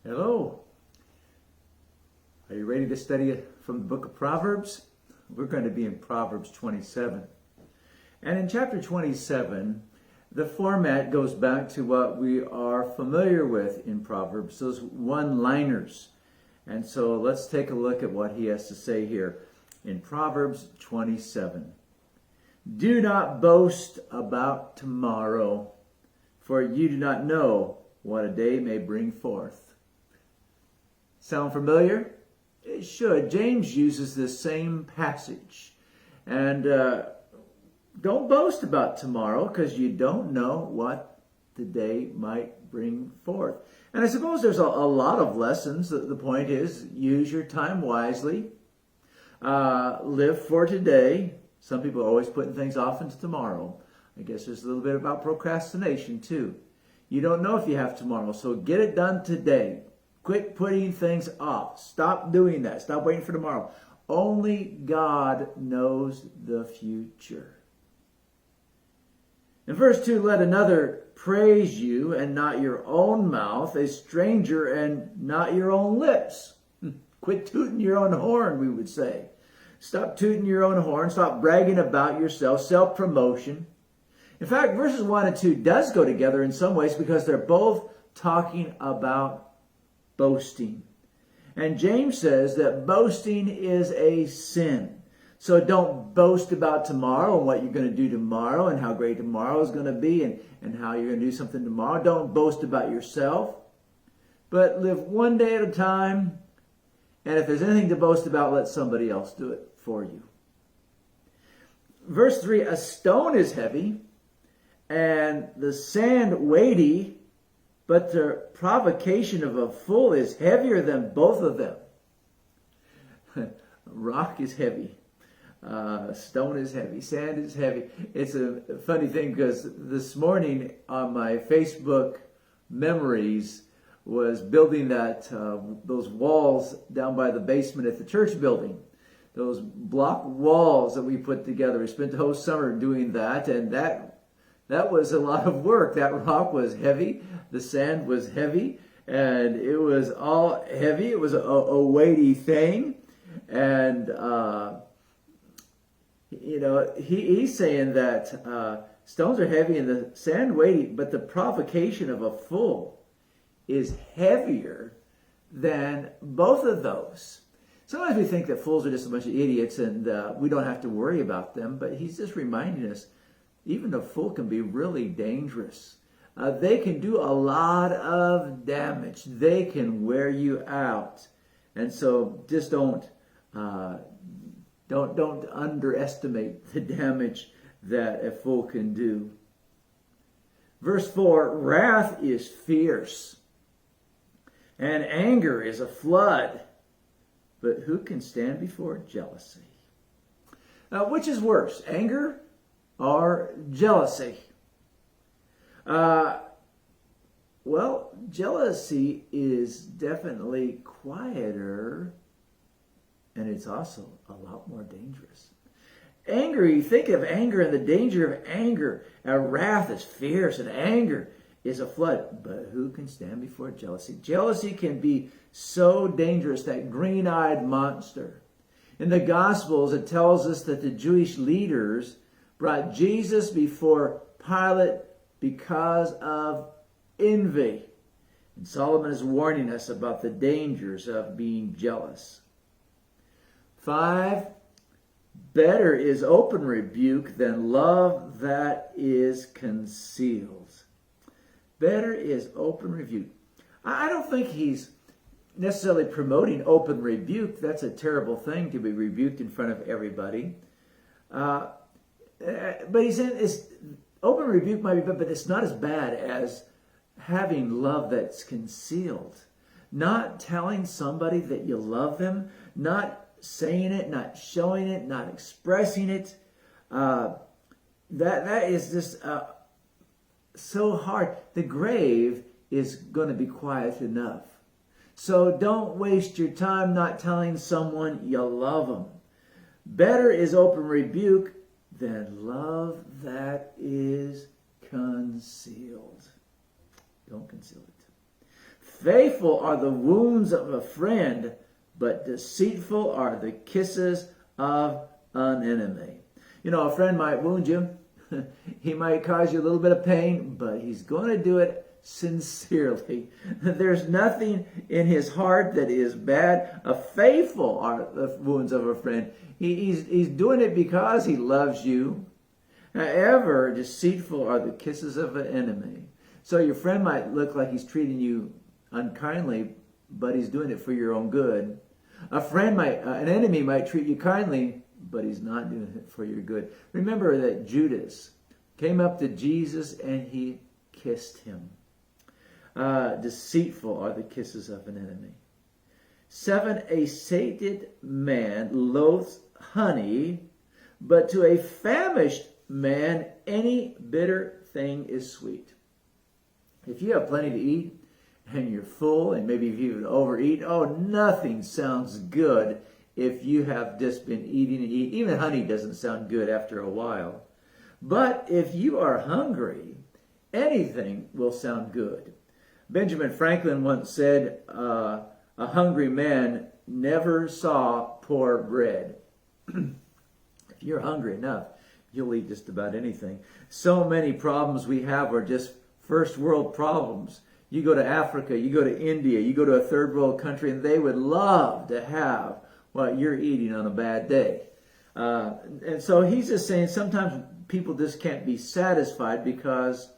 Hello. Are you ready to study from the book of Proverbs? We're going to be in Proverbs 27. And in chapter 27, the format goes back to what we are familiar with in Proverbs, those one-liners. And so let's take a look at what he has to say here in Proverbs 27. Do not boast about tomorrow, for you do not know what a day may bring forth. Sound familiar? It should. James uses this same passage. And don't boast about tomorrow because you don't know what the day might bring forth. And I suppose there's a lot of lessons. The point is, use your time wisely. Live for today. Some people are always putting things off into tomorrow. I guess there's a little bit about procrastination too. You don't know if you have tomorrow, so get it done today. Quit putting things off. Stop doing that. Stop waiting for tomorrow. Only God knows the future. In verse 2, let another praise you and not your own mouth, a stranger and not your own lips. Quit tooting your own horn, we would say. Stop tooting your own horn. Stop bragging about yourself. Self-promotion. In fact, verses 1 and 2 does go together in some ways because they're both talking about boasting. And James says that boasting is a sin. So don't boast about tomorrow and what you're going to do tomorrow and how great tomorrow is going to be and how you're going to do something tomorrow. Don't boast about yourself, but live one day at a time. And if there's anything to boast about, let somebody else do it for you. Verse 3, a stone is heavy and the sand weighty, but the provocation of a fool is heavier than both of them. Rock is heavy. Stone is heavy. Sand is heavy. It's a funny thing because this morning on my Facebook memories was building those walls down by the basement at the church building. Those block walls that we put together. We spent the whole summer doing that, and that was a lot of work. That rock was heavy. The sand was heavy, and it was all heavy. It was a weighty thing. And, he's saying that stones are heavy and the sand weighty, but the provocation of a fool is heavier than both of those. Sometimes we think that fools are just a bunch of idiots and we don't have to worry about them, but he's just reminding us even a fool can be really dangerous. They can do a lot of damage. They can wear you out. And so just don't underestimate the damage that a fool can do. Verse 4, wrath is fierce, and anger is a flood. But who can stand before jealousy? Which is worse, anger or jealousy? Well, jealousy is definitely quieter, and it's also a lot more dangerous. Anger, you think of anger and the danger of anger. Wrath is fierce, and anger is a flood. But who can stand before jealousy? Jealousy can be so dangerous, that green-eyed monster. In the Gospels, it tells us that the Jewish leaders brought Jesus before Pilate because of envy. And Solomon is warning us about the dangers of being jealous. 5, better is open rebuke than love that is concealed. Better is open rebuke. I don't think he's necessarily promoting open rebuke. That's a terrible thing to be rebuked in front of everybody. But he's saying open rebuke might be bad, but it's not as bad as having love that's concealed. Not telling somebody that you love them, not saying it, not showing it, not expressing it. That is just so hard. The grave is going to be quiet enough. So don't waste your time not telling someone you love them. Better is open rebuke than love that is concealed. Don't conceal it. Faithful are the wounds of a friend, but deceitful are the kisses of an enemy. You know, a friend might wound you. He might cause you a little bit of pain, but he's going to do it sincerely. There's nothing in his heart that is bad. Faithful are the wounds of a friend. He's doing it because he loves you. Ever deceitful are the kisses of an enemy. So your friend might look like he's treating you unkindly, but he's doing it for your own good. An enemy might treat you kindly, but he's not doing it for your good. Remember that Judas came up to Jesus and he kissed him. Deceitful are the kisses of an enemy. 7, a sated man loathes honey, but to a famished man any bitter thing is sweet. If you have plenty to eat and you're full, and maybe if you overeat, nothing sounds good if you have just been eating and eating. Even honey doesn't sound good after a while. But if you are hungry, anything will sound good. Benjamin Franklin once said, a hungry man never saw poor bread. If you're hungry enough, you'll eat just about anything. So many problems we have are just first world problems. You go to Africa, you go to India, you go to a third world country, and they would love to have what you're eating on a bad day. And so he's just saying sometimes people just can't be satisfied because,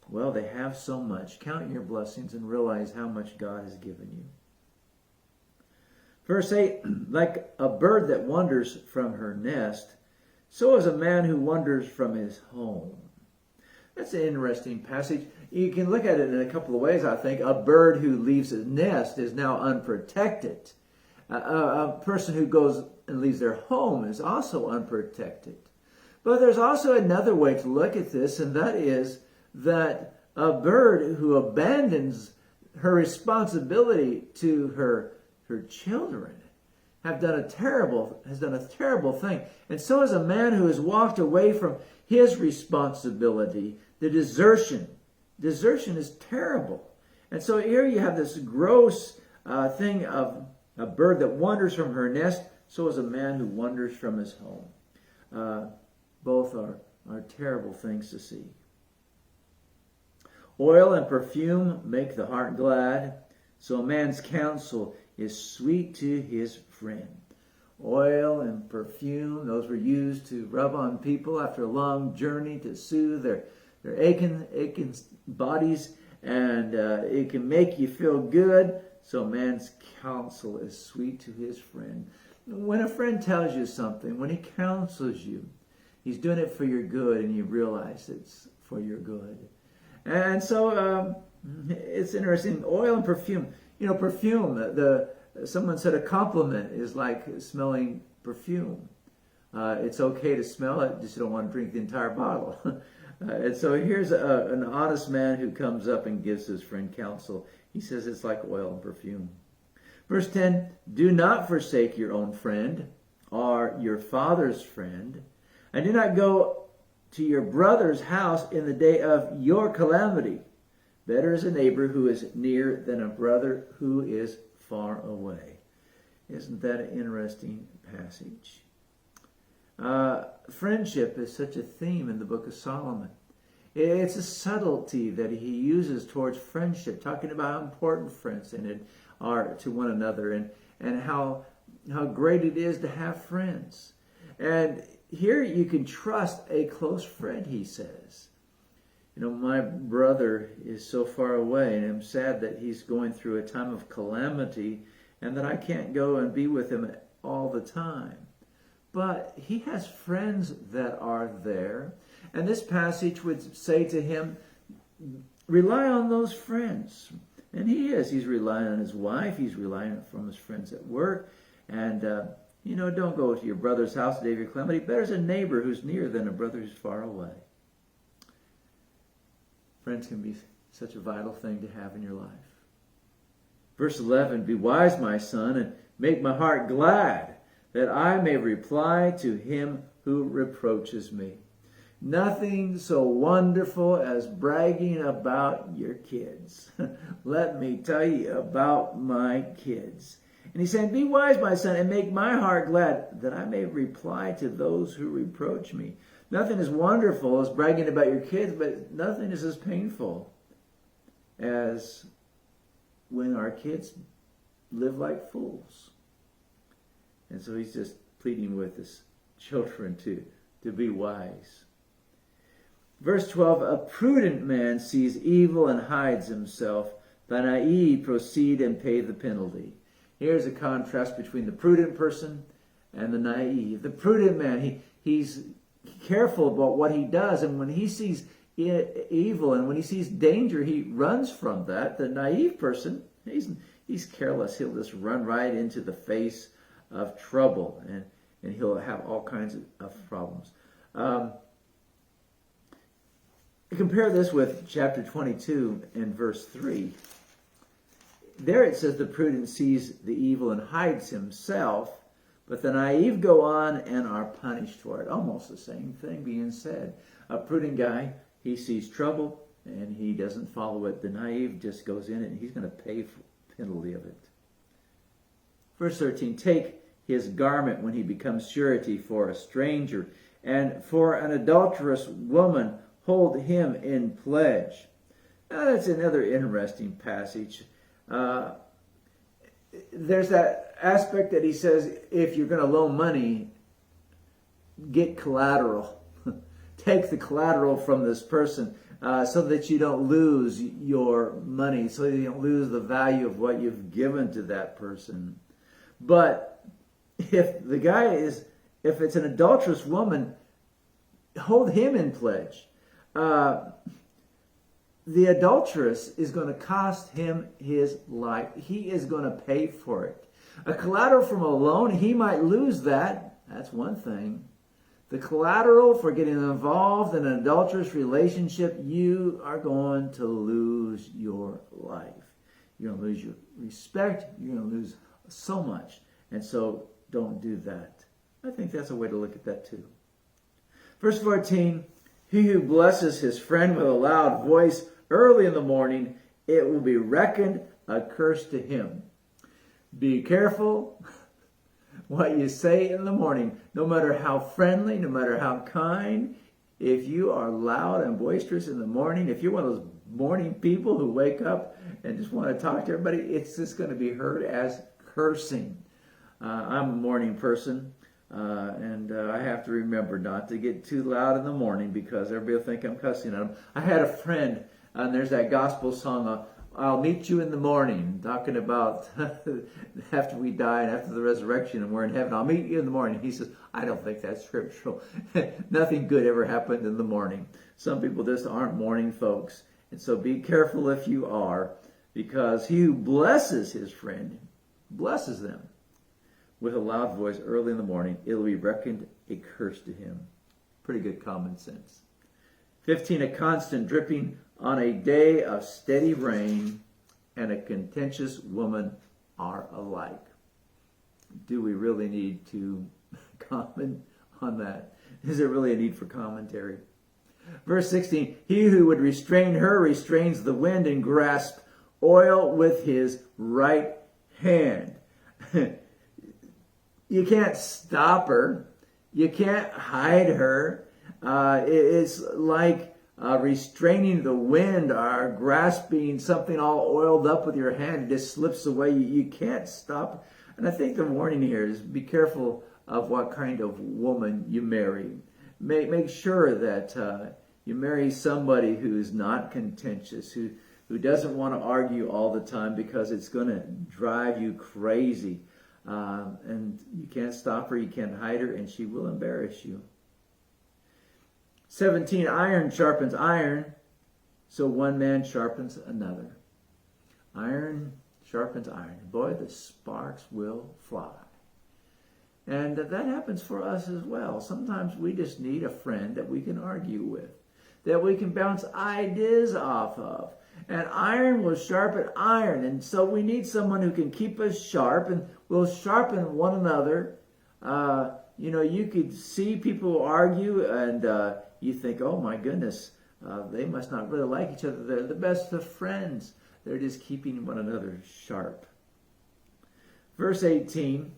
well, they have so much. Count your blessings and realize how much God has given you. Verse 8, like a bird that wanders from her nest, so is a man who wanders from his home. That's an interesting passage. You can look at it in a couple of ways, I think. A bird who leaves his nest is now unprotected. A person who goes and leaves their home is also unprotected. But there's also another way to look at this, and that is that a bird who abandons her responsibility to her children has done a terrible thing. And so is a man who has walked away from his responsibility. The desertion is terrible. And so here you have this gross thing of a bird that wanders from her nest. So is a man who wanders from his home. Both are terrible things to see. Oil and perfume make the heart glad, so a man's counsel is sweet to his friend. Oil and perfume, those were used to rub on people after a long journey to soothe their aching bodies, and it can make you feel good, so a man's counsel is sweet to his friend. When a friend tells you something, when he counsels you, he's doing it for your good, and you realize it's for your good. And so it's interesting. Oil and perfume. You know, perfume, someone said a compliment is like smelling perfume. It's okay to smell it, just you don't want to drink the entire bottle. And so here's an honest man who comes up and gives his friend counsel. He says it's like oil and perfume. Verse 10, do not forsake your own friend or your father's friend, and do not go to your brother's house in the day of your calamity. Better is a neighbor who is near than a brother who is far away. Isn't that an interesting passage? Friendship is such a theme in the book of Solomon. It's a subtlety that he uses towards friendship, talking about how important friends are to one another, and how great it is to have friends. And here you can trust a close friend, he says. You know, my brother is so far away, and I'm sad that he's going through a time of calamity and that I can't go and be with him all the time. But he has friends that are there. And this passage would say to him, rely on those friends. And he is. He's relying on his wife. He's relying on his friends at work. And, don't go to your brother's house the day of your calamity. Better is a neighbor who's near than a brother who's far away. Friends can be such a vital thing to have in your life. Verse 11, be wise, my son, and make my heart glad, that I may reply to him who reproaches me. Nothing so wonderful as bragging about your kids. let me tell you about my kids. And he's saying, be wise, my son, and make my heart glad, that I may reply to those who reproach me. Nothing as wonderful as bragging about your kids, but nothing is as painful as when our kids live like fools. And so he's just pleading with his children to be wise. Verse 12, a prudent man sees evil and hides himself. The naive proceed and pay the penalty. Here's a contrast between the prudent person and the naive. The prudent man, he's careful about what he does, and when he sees evil and when he sees danger, he runs from that. The naive person, he's careless. He'll just run right into the face of trouble, and he'll have all kinds of problems. Compare this with chapter 22 and verse 3. There it says the prudent sees the evil and hides himself, but the naive go on and are punished for it. Almost the same thing being said. A prudent guy, he sees trouble and he doesn't follow it. The naive just goes in and he's going to pay for the penalty of it. Verse 13, take his garment when he becomes surety for a stranger, and for an adulterous woman hold him in pledge. Now, that's another interesting passage. There's that aspect that he says, if you're going to loan money, get collateral. Take the collateral from this person so that you don't lose your money, so you don't lose the value of what you've given to that person. But if it's an adulterous woman, hold him in pledge. The adulteress is going to cost him his life. He is going to pay for it. A collateral from a loan, he might lose that. That's one thing. The collateral for getting involved in an adulterous relationship, you are going to lose your life. You're going to lose your respect. You're going to lose so much. And so don't do that. I think that's a way to look at that too. Verse 14, he who blesses his friend with a loud voice early in the morning, it will be reckoned a curse to him. Be careful what you say in the morning. No matter how friendly, no matter how kind, if you are loud and boisterous in the morning, if you're one of those morning people who wake up and just want to talk to everybody, it's just going to be heard as cursing. I'm a morning person. And I have to remember not to get too loud in the morning because everybody will think I'm cussing at them. I had a friend, and there's that gospel song, I'll meet you in the morning, talking about after we die and after the resurrection and we're in heaven. I'll meet you in the morning. He says, I don't think that's scriptural. Nothing good ever happened in the morning. Some people just aren't morning folks. And so be careful if you are, because he who blesses his friend blesses them with a loud voice early in the morning, it will be reckoned a curse to him. Pretty good common sense. 15, a constant dripping on a day of steady rain and a contentious woman are alike. Do we really need to comment on that? Is there really a need for commentary? Verse 16, he who would restrain her restrains the wind and grasps oil with his right hand. You can't stop her. You can't hide her. It's like restraining the wind or grasping something all oiled up with your hand. It just slips away. You can't stop. And I think the warning here is be careful of what kind of woman you marry. Make sure that you marry somebody who's not contentious, who doesn't want to argue all the time because it's going to drive you crazy. And you can't stop her, you can't hide her, and she will embarrass you. 17, iron sharpens iron, so one man sharpens another. Iron sharpens iron. Boy, the sparks will fly. And that happens for us as well. Sometimes we just need a friend that we can argue with, that we can bounce ideas off of. And iron will sharpen iron. And so we need someone who can keep us sharp and will sharpen one another. You could see people argue and you think, oh my goodness, they must not really like each other. They're the best of friends. They're just keeping one another sharp. Verse 18,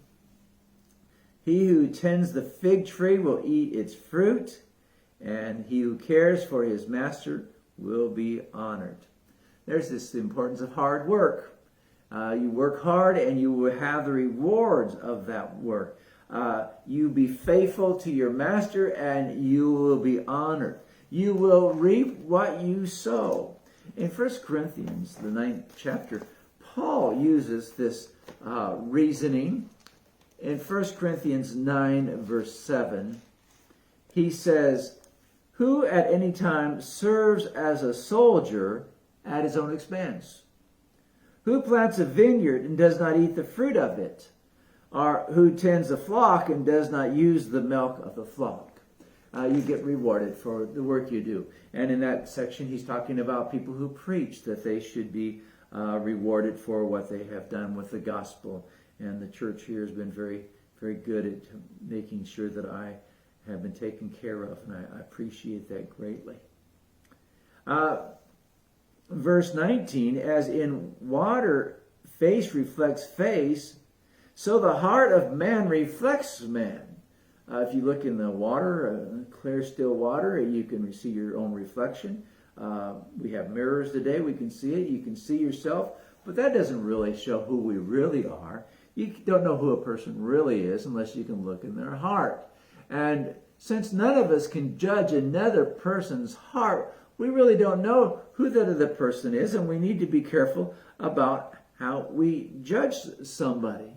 he who tends the fig tree will eat its fruit, and he who cares for his master will be honored. There's this importance of hard work. You work hard and you will have the rewards of that work. You be faithful to your master and you will be honored. You will reap what you sow. In 1 Corinthians, the 9th chapter, Paul uses this reasoning. In 1 Corinthians 9, verse 7, he says, who at any time serves as a soldier at his own expense? Who plants a vineyard and does not eat the fruit of it? Or who tends a flock and does not use the milk of the flock? You get rewarded for the work you do. And in that section, he's talking about people who preach, that they should be rewarded for what they have done with the gospel. And the church here has been very, very good at making sure that I have been taken care of, and I appreciate that greatly. Verse 19, as in water face reflects face, so the heart of man reflects man. If you look in the water, clear, still water, you can see your own reflection. We have mirrors today. We can see it. You can see yourself. But that doesn't really show who we really are. You don't know who a person really is unless you can look in their heart. And since none of us can judge another person's heart, we really don't know who that other person is, and we need to be careful about how we judge somebody.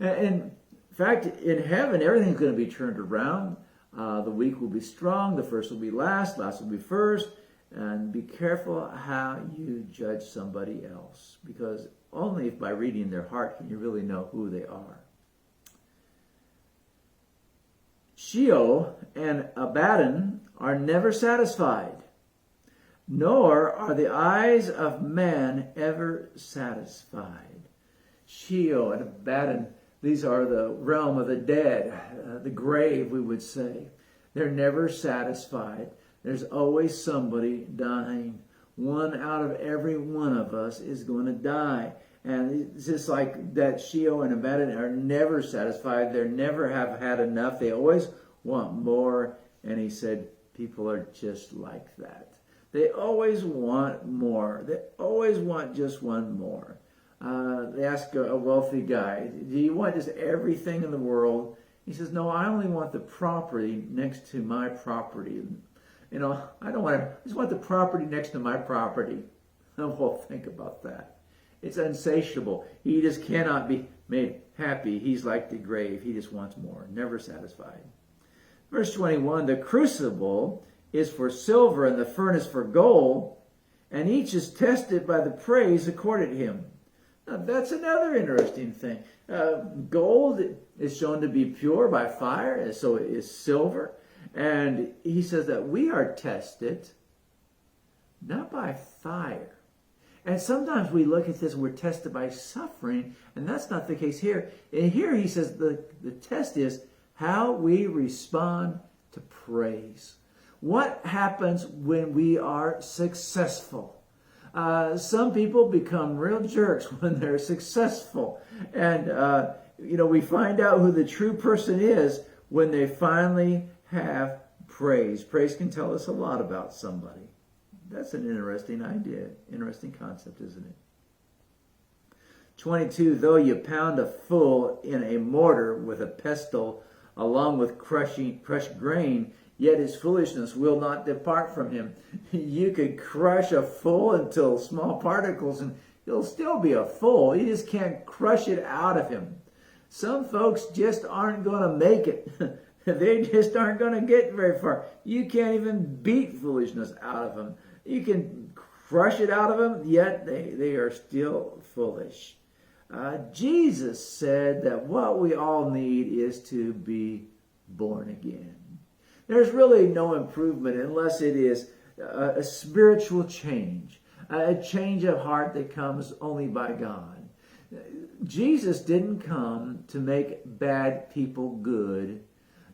And in fact, in heaven, everything's going to be turned around. The weak will be strong, the first will be last will be first. And be careful how you judge somebody else, because only by reading their heart can you really know who they are. Sheol and Abaddon are never satisfied, nor are the eyes of man ever satisfied. Sheol and Abaddon, these are the realm of the dead, the grave, we would say. They're never satisfied. There's always somebody dying. One out of every one of us is going to die. And it's just like that, Sheol and Abaddon are never satisfied. They never have had enough. They always want more. And he said, people are just like that. They always want more. They always want just one more. They ask a wealthy guy, do you want just everything in the world? He says, no, I only want the property next to my property. You know, I just want the property next to my property. Well, think about that. It's insatiable. He just cannot be made happy. He's like the grave. He just wants more, never satisfied. Verse 21, the crucible is for silver and the furnace for gold, and each is tested by the praise accorded him. Now, that's another interesting thing. Gold is shown to be pure by fire, and so is silver. And he says that we are tested not by fire. And sometimes we look at this and we're tested by suffering, and that's not the case here. And here he says the test is how we respond to praise. What happens when we are successful? Some people become real jerks when they're successful. And, we find out who the true person is when they finally have praise. Praise can tell us a lot about somebody. That's an interesting idea, interesting concept, isn't it? 22, though you pound a fool in a mortar with a pestle along with crushed grain, yet his foolishness will not depart from him. You could crush a fool until small particles and he'll still be a fool. You just can't crush it out of him. Some folks just aren't going to make it. They just aren't going to get very far. You can't even beat foolishness out of them. You can crush it out of them, yet they are still foolish. Jesus said that what we all need is to be born again. There's really no improvement unless it is a spiritual change, a change of heart that comes only by God. Jesus didn't come to make bad people good,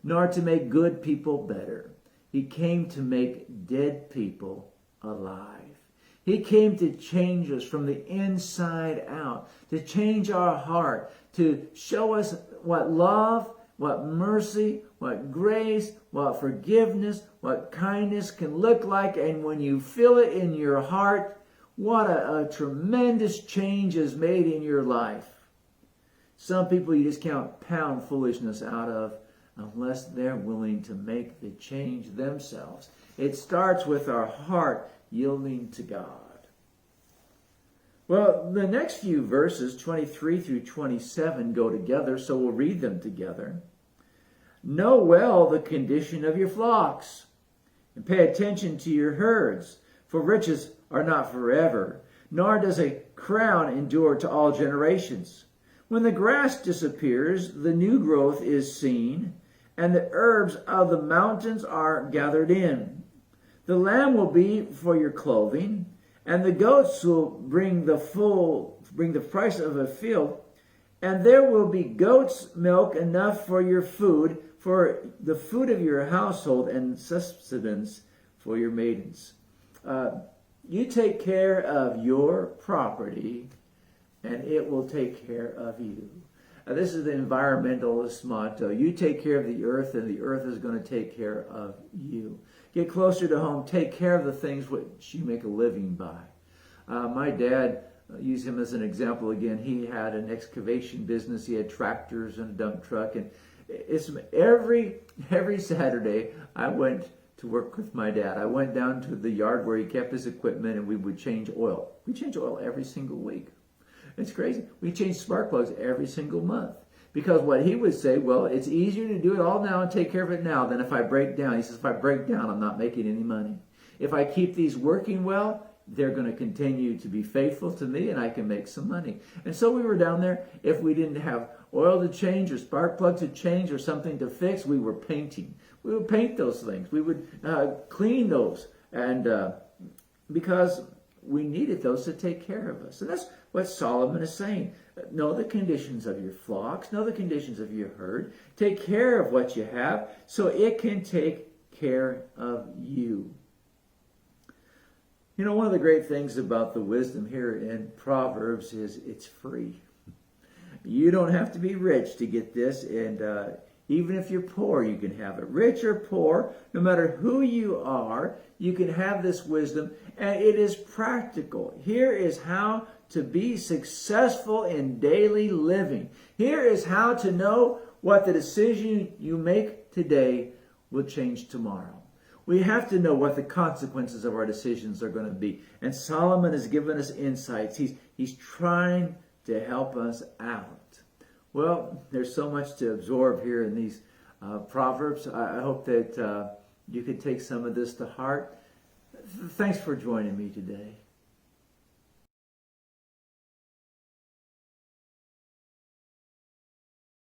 nor to make good people better. He came to make dead people alive. He came to change us from the inside out, to change our heart, to show us what love, what mercy, what grace, what forgiveness, what kindness can look like. And when you feel it in your heart, what a tremendous change is made in your life. Some people you just can't pound foolishness out of unless they're willing to make the change themselves. It starts with our heart yielding to God. Well, the next few verses, 23 through 27, go together, so we'll read them together. Know well the condition of your flocks, and pay attention to your herds, for riches are not forever, nor does a crown endure to all generations. When the grass disappears, the new growth is seen, and the herbs of the mountains are gathered in. The lamb will be for your clothing, and the goats will bring the price of a field, and there will be goat's milk enough for your food, for the food of your household, and sustenance for your maidens. You take care of your property, and it will take care of you. This is the environmentalist motto. You take care of the earth, and the earth is going to take care of you. Get closer to home. Take care of the things which you make a living by. My dad, use him as an example again. He had an excavation business. He had tractors and a dump truck. And it's every Saturday I went to work with my dad. I went down to the yard where he kept his equipment, and we would change oil. We change oil every single week. It's crazy. We change spark plugs every single month. Because what he would say, well, it's easier to do it all now and take care of it now than if I break down. He says, if I break down, I'm not making any money. If I keep these working well, they're going to continue to be faithful to me, and I can make some money. And so we were down there. If we didn't have oil to change or spark plugs to change or something to fix, we were painting. We would paint those things. We would clean those. And because we needed those to take care of us. And that's what Solomon is saying. Know the conditions of your flocks. Know the conditions of your herd. Take care of what you have so it can take care of you. You know, one of the great things about the wisdom here in Proverbs is it's free. You don't have to be rich to get this, and even if you're poor, you can have it. Rich or poor, no matter who you are, you can have this wisdom, and it is practical. Here is how to be successful in daily living. Here is how to know what the decision you make today will change tomorrow. We have to know what the consequences of our decisions are going to be. And Solomon has given us insights. He's trying to help us out. Well, there's so much to absorb here in these Proverbs. I hope that you could take some of this to heart. Thanks for joining me today.